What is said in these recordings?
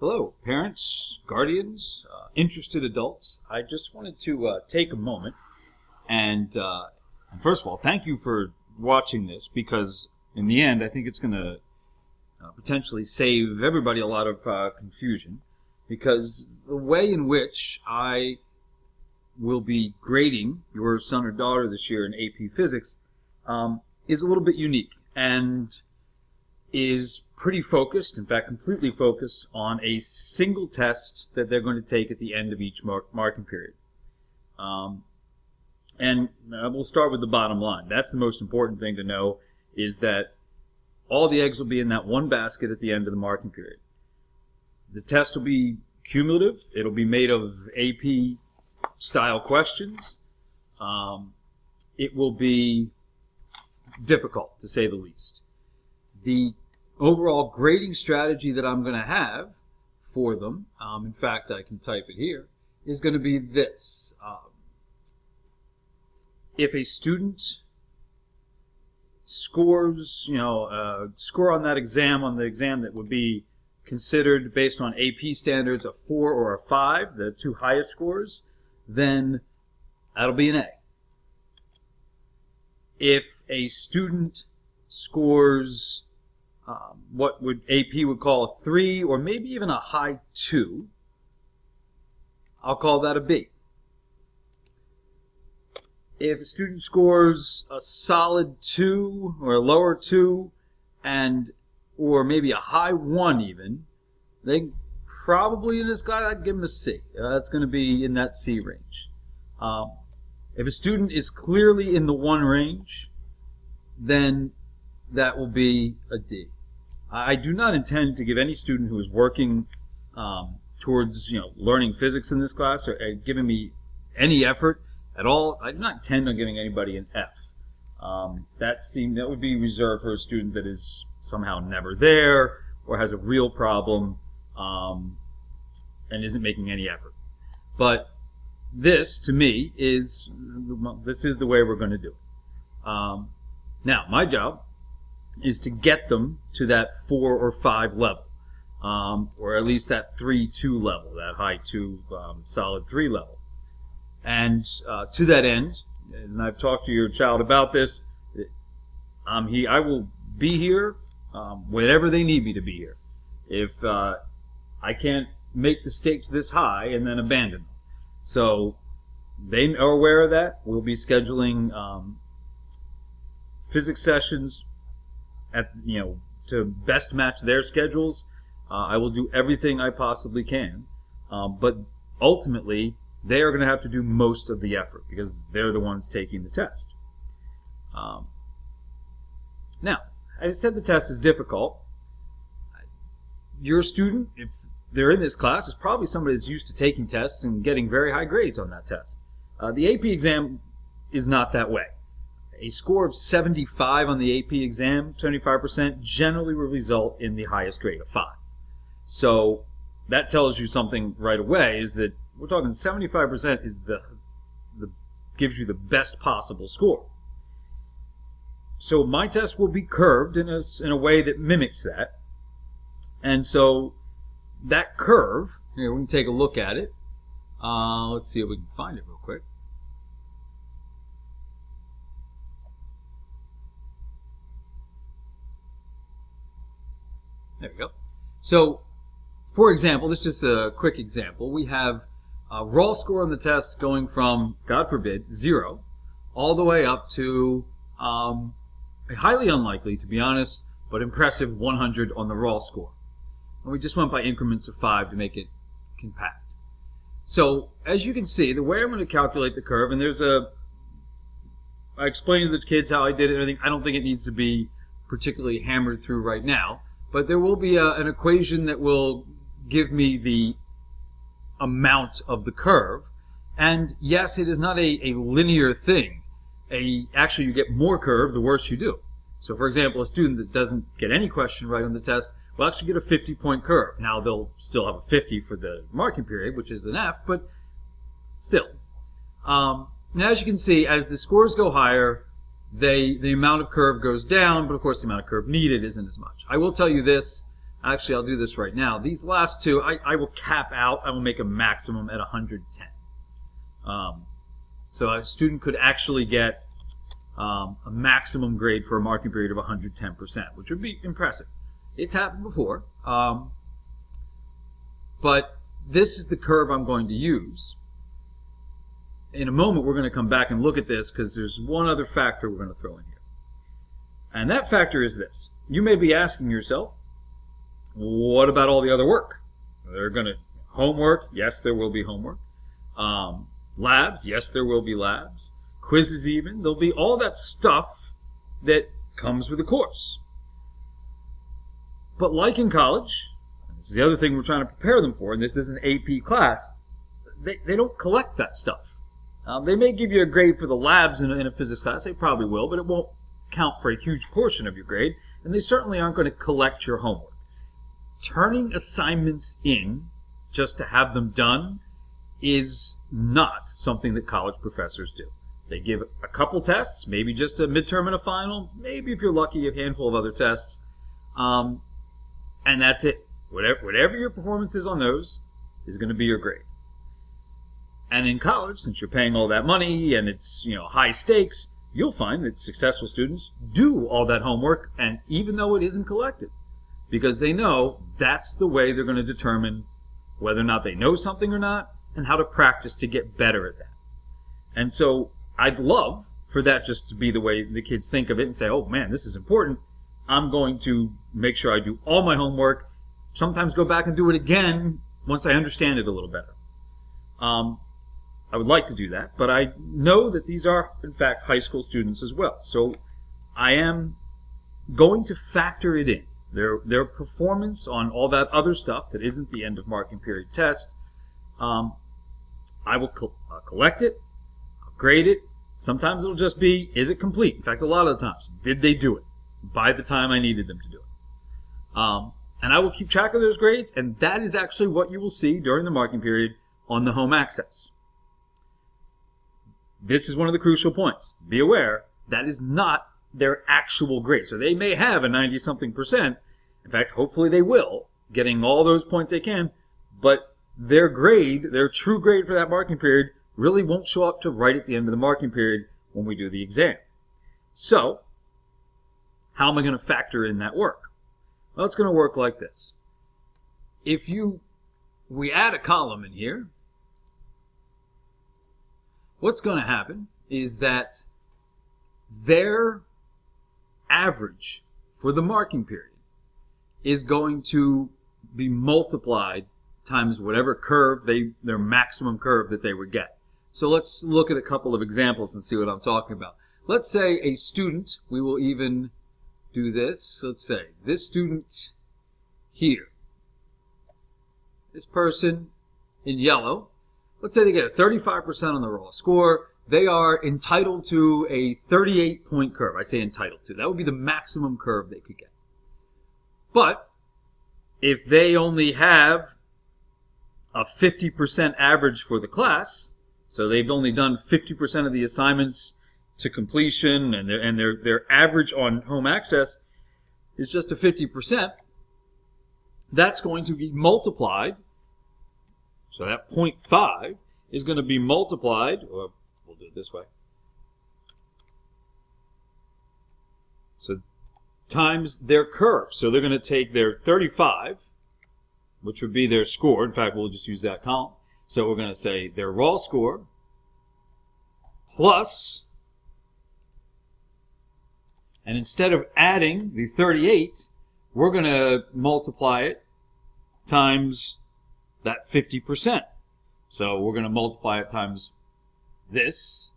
Hello, parents, guardians, interested adults. I just wanted to take a moment and first of all, thank you for watching this, because in the end, I think it's going to potentially save everybody a lot of confusion, because the way in which I will be grading your son or daughter this year in AP Physics is a little bit unique and is pretty focused, in fact completely focused, on a single test that they're going to take at the end of each marking period. And we'll start with the bottom line. That's the most important thing to know, is that all the eggs will be in that one basket at the end of the marking period. The test will be cumulative. It'll be made of AP style questions. It will be difficult, to say the least. The overall grading strategy that I'm going to have for them, in fact I can type it here, is going to be this. If a student scores, score on that exam, on the exam that would be considered based on AP standards a 4 or a 5, the two highest scores, then that'll be an A. If a student scores what AP would call a 3 or maybe even a high 2, I'll call that a B. If a student scores a solid 2 or a lower 2 or maybe a high 1 even, they probably, in this guy, I'd give them a C. That's going to be in that C range. If a student is clearly in the 1 range, then that will be a D. I do not intend to give any student who is working towards learning physics in this class or giving me any effort at all. I do not intend on giving anybody an F. That would be reserved for a student that is somehow never there or has a real problem and isn't making any effort. But this, to me, is the way we're going to do it. Now, my job is to get them to that 4 or 5 level, or at least that 3-2 level, that high 2, solid 3 level. And to that end, and I've talked to your child about this, I will be here whenever they need me to be here. If I can't make the stakes this high and then abandon them. So they are aware of that. We'll be scheduling physics sessions to best match their schedules. I will do everything I possibly can, but ultimately they are going to have to do most of the effort because they're the ones taking the test. Now, as I said, the test is difficult. Your student, if they're in this class, is probably somebody that's used to taking tests and getting very high grades on that test. The AP exam is not that way. A score of 75 on the AP exam, 75%, generally will result in the highest grade of 5. So that tells you something right away, is that we're talking 75% is gives you the best possible score. So my test will be curved in a way that mimics that. And so that curve, here we can take a look at it. Let's see if we can find it real quick. There we go. So, for example, this is just a quick example. We have a raw score on the test going from, God forbid, 0 all the way up to a highly unlikely, to be honest, but impressive 100 on the raw score. And we just went by increments of 5 to make it compact. So, as you can see, the way I'm going to calculate the curve, and I explained to the kids how I did it and everything. I don't think it needs to be particularly hammered through right now. But there will be an equation that will give me the amount of the curve. And yes, it is not a linear thing. Actually, you get more curve the worse you do. So for example, a student that doesn't get any question right on the test will actually get a 50-point curve. Now they'll still have a 50 for the marking period, which is an F, but still. Now as you can see, as the scores go higher, the amount of curve goes down, but of course the amount of curve needed isn't as much. I will tell you this, Actually, I'll do this right now. These last two, I will cap out. I will make a maximum at 110. So a student could actually get a maximum grade for a marking period of 110%, which would be impressive. It's happened before, but this is the curve I'm going to use. In a moment, we're going to come back and look at this because there's one other factor we're going to throw in here. And that factor is this. You may be asking yourself, what about all the other work? They're going to, homework, yes, there will be homework. Labs, yes, there will be labs. Quizzes even, there'll be all that stuff that comes with the course. But like in college, and this is the other thing we're trying to prepare them for, and this is an AP class, they don't collect that stuff. They may give you a grade for the labs in a physics class, they probably will, but it won't count for a huge portion of your grade, and they certainly aren't going to collect your homework. Turning assignments in just to have them done is not something that college professors do. They give a couple tests, maybe just a midterm and a final, maybe if you're lucky a handful of other tests, and that's it. Whatever your performance is on those is going to be your grade. And in college, since you're paying all that money and it's high stakes, you'll find that successful students do all that homework, and even though it isn't collected, because they know that's the way they're going to determine whether or not they know something or not, and how to practice to get better at that. And so I'd love for that just to be the way the kids think of it and say, oh man, this is important. I'm going to make sure I do all my homework, sometimes go back and do it again once I understand it a little better. I would like to do that, but I know that these are, in fact, high school students as well. So I am going to factor it in. Their performance on all that other stuff that isn't the end of marking period test, I will collect it, I'll grade it. Sometimes it'll just be, is it complete? In fact, a lot of the times, did they do it by the time I needed them to do it? And I will keep track of those grades, and that is actually what you will see during the marking period on the home access. This is one of the crucial points. Be aware, that is not their actual grade. So they may have a 90-something%. In fact, hopefully they will, getting all those points they can, but their grade, their true grade for that marking period, really won't show up to right at the end of the marking period when we do the exam. So, how am I going to factor in that work? Well, it's going to work like this. If we add a column in here, what's going to happen is that their average for the marking period is going to be multiplied times whatever curve their maximum curve that they would get. So let's look at a couple of examples and see what I'm talking about. Let's say a student, we will even do this. Let's say this student here, this person in yellow, let's say they get a 35% on the raw score. They are entitled to a 38-point curve. I say entitled to. That would be the maximum curve they could get. But if they only have a 50% average for the class, so they've only done 50% of the assignments to completion, and their average on home access is just a 50%, that's going to be multiplied. So that 0.5 is going to be multiplied, or we'll do it this way. So times their curve. So they're going to take their 35, which would be their score. In fact, we'll just use that column. So we're going to say their raw score plus, and instead of adding the 38, we're going to multiply it times that 50%. So we're going to multiply it times this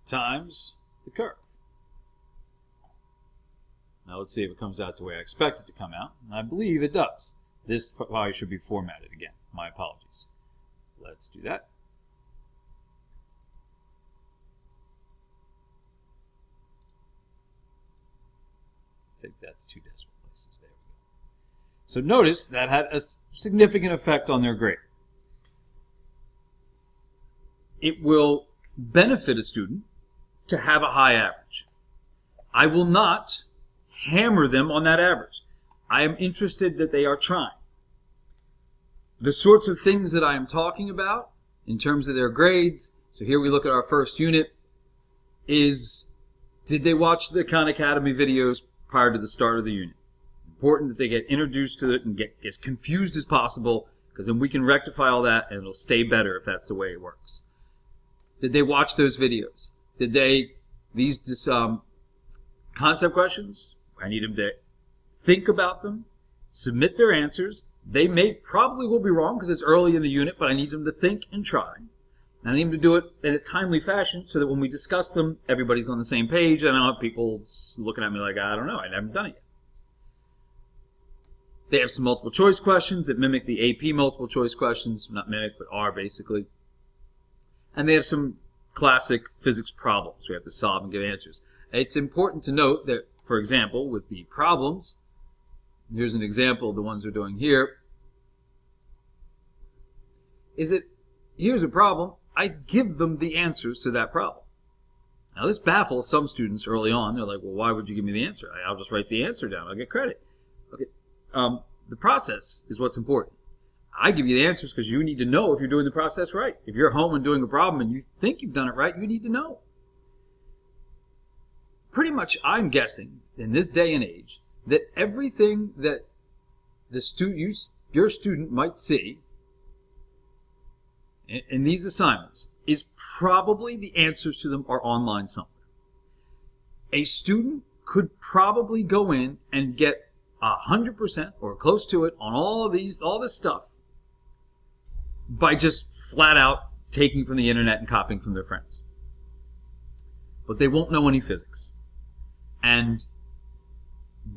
times the curve. Now let's see if it comes out the way I expect it to come out. And I believe it does. This probably should be formatted again. My apologies. Let's do that. Take that to 2 decimal places. There we go. So notice that had a significant effect on their grade. It will benefit a student to have a high average. I will not hammer them on that average. I am interested that they are trying. The sorts of things that I am talking about in terms of their grades, so here we look at our first unit, is did they watch the Khan Academy videos prior to the start of the unit? Important that they get introduced to it and get as confused as possible, because then we can rectify all that and it'll stay better if that's the way it works. Did they watch those videos? Did they, these concept questions, I need them to think about them, submit their answers. They probably will be wrong because it's early in the unit, but I need them to think and try. And I need them to do it in a timely fashion so that when we discuss them, everybody's on the same page, and I don't have people looking at me like, I don't know, I haven't done it yet. They have some multiple choice questions that mimic the AP multiple choice questions, not mimic, but are basically. And they have some classic physics problems we have to solve and give answers. It's important to note that, for example, with the problems, here's an example of the ones we're doing here, is that here's a problem, I give them the answers to that problem. Now this baffles some students early on. They're like, well, why would you give me the answer? I'll just write the answer down, I'll get credit. Okay. The process is what's important. I give you the answers because you need to know if you're doing the process right. If you're home and doing a problem and you think you've done it right, you need to know. Pretty much I'm guessing in this day and age that everything that your student might see in these assignments is probably the answers to them are online somewhere. A student could probably go in and get 100% or close to it on all this stuff by just flat out taking from the internet and copying from their friends. But they won't know any physics. And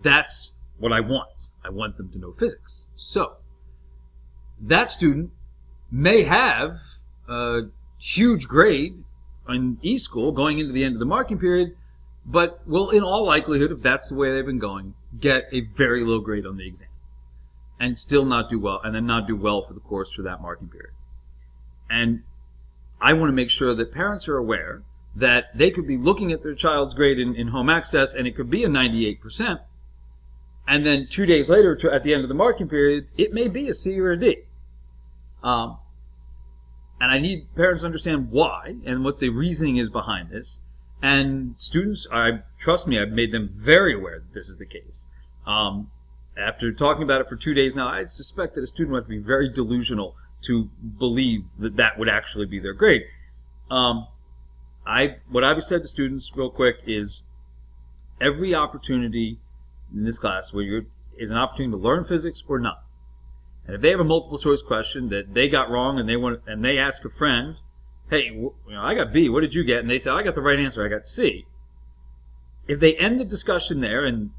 that's what I want. I want them to know physics. So that student may have a huge grade in e-school going into the end of the marking period, but will in all likelihood, if that's the way they've been going, get a very low grade on the exam and still not do well, and then not do well for the course for that marking period. And I want to make sure that parents are aware that they could be looking at their child's grade in home access and it could be a 98%, and then 2 days later at the end of the marking period it may be a C or a D. And I need parents to understand why and what the reasoning is behind this. And students, trust me, I've made them very aware that this is the case. After talking about it for 2 days now, I suspect that a student might be very delusional to believe that that would actually be their grade. What I've said to students real quick is every opportunity in this class is an opportunity to learn physics or not. And if they have a multiple choice question that they got wrong and they ask a friend, hey, I got B, what did you get? And they say, I got the right answer, I got C. If they end the discussion there and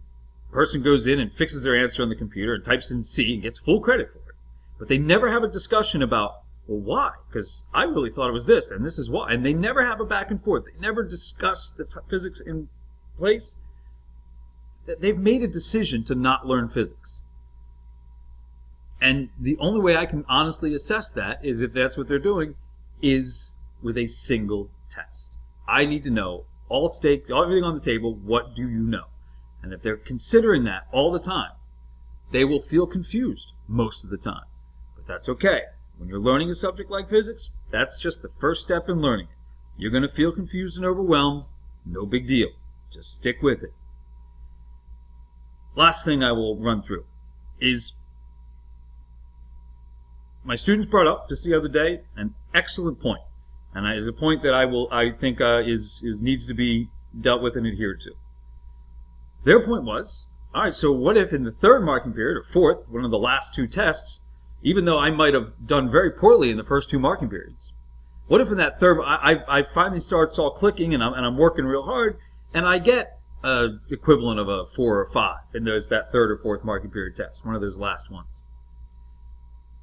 the person goes in and fixes their answer on the computer and types in C and gets full credit for it, but they never have a discussion about, well, why? Because I really thought it was this, and this is why. And they never have a back and forth. They never discuss the physics in place. They've made a decision to not learn physics. And the only way I can honestly assess that is if that's what they're doing, is with a single test. I need to know all stakes, everything on the table, what do you know? And if they're considering that all the time, they will feel confused most of the time. But that's okay. When you're learning a subject like physics, that's just the first step in learning it. You're going to feel confused and overwhelmed. No big deal. Just stick with it. Last thing I will run through is my students brought up just the other day an excellent point, and it is a point that I think needs to be dealt with and adhered to. Their point was, all right, so what if in the third marking period, or fourth, one of the last two tests, even though I might have done very poorly in the first two marking periods, what if in that third, I finally starts all clicking and I'm working real hard, and I get an equivalent of a 4 or 5, and there's that third or fourth marking period test, one of those last ones.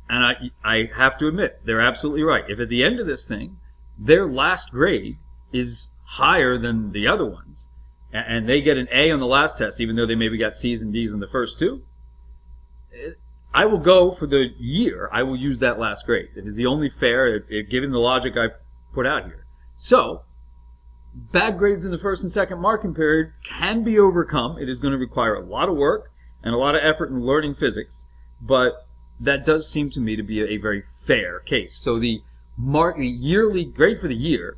And I have to admit, they're absolutely right. If at the end of this thing, their last grade is higher than the other ones, and they get an A on the last test, even though they maybe got C's and D's in the first two, I will go for the year, I will use that last grade. It is the only fair, given the logic I put out here. So, bad grades in the first and second marking period can be overcome. It is going to require a lot of work and a lot of effort in learning physics, but that does seem to me to be a very fair case. So the yearly grade for the year,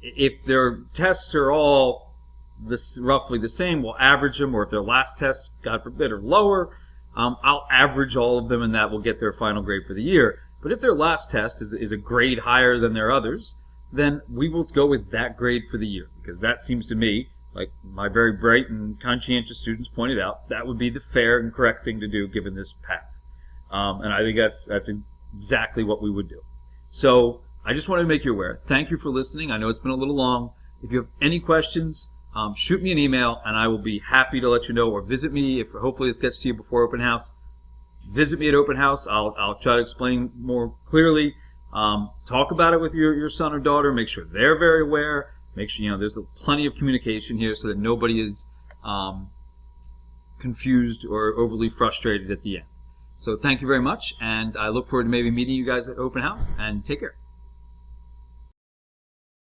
if their tests are all roughly the same, we'll average them, or if their last test, God forbid, are lower, I'll average all of them, and that will get their final grade for the year. But if their last test is a grade higher than their others, then we will go with that grade for the year, because that seems to me, like my very bright and conscientious students pointed out, that would be the fair and correct thing to do given this path. And I think that's exactly what we would do. So I just wanted to make you aware. Thank you for listening. I know it's been a little long. If you have any questions, shoot me an email, and I will be happy to let you know, or visit me if hopefully this gets to you before open house. Visit me at open house. I'll try to explain more clearly. Talk about it with your son or daughter. Make sure they're very aware. Make sure there's plenty of communication here so that nobody is confused or overly frustrated at the end. So thank you very much, and I look forward to maybe meeting you guys at open house, and take care.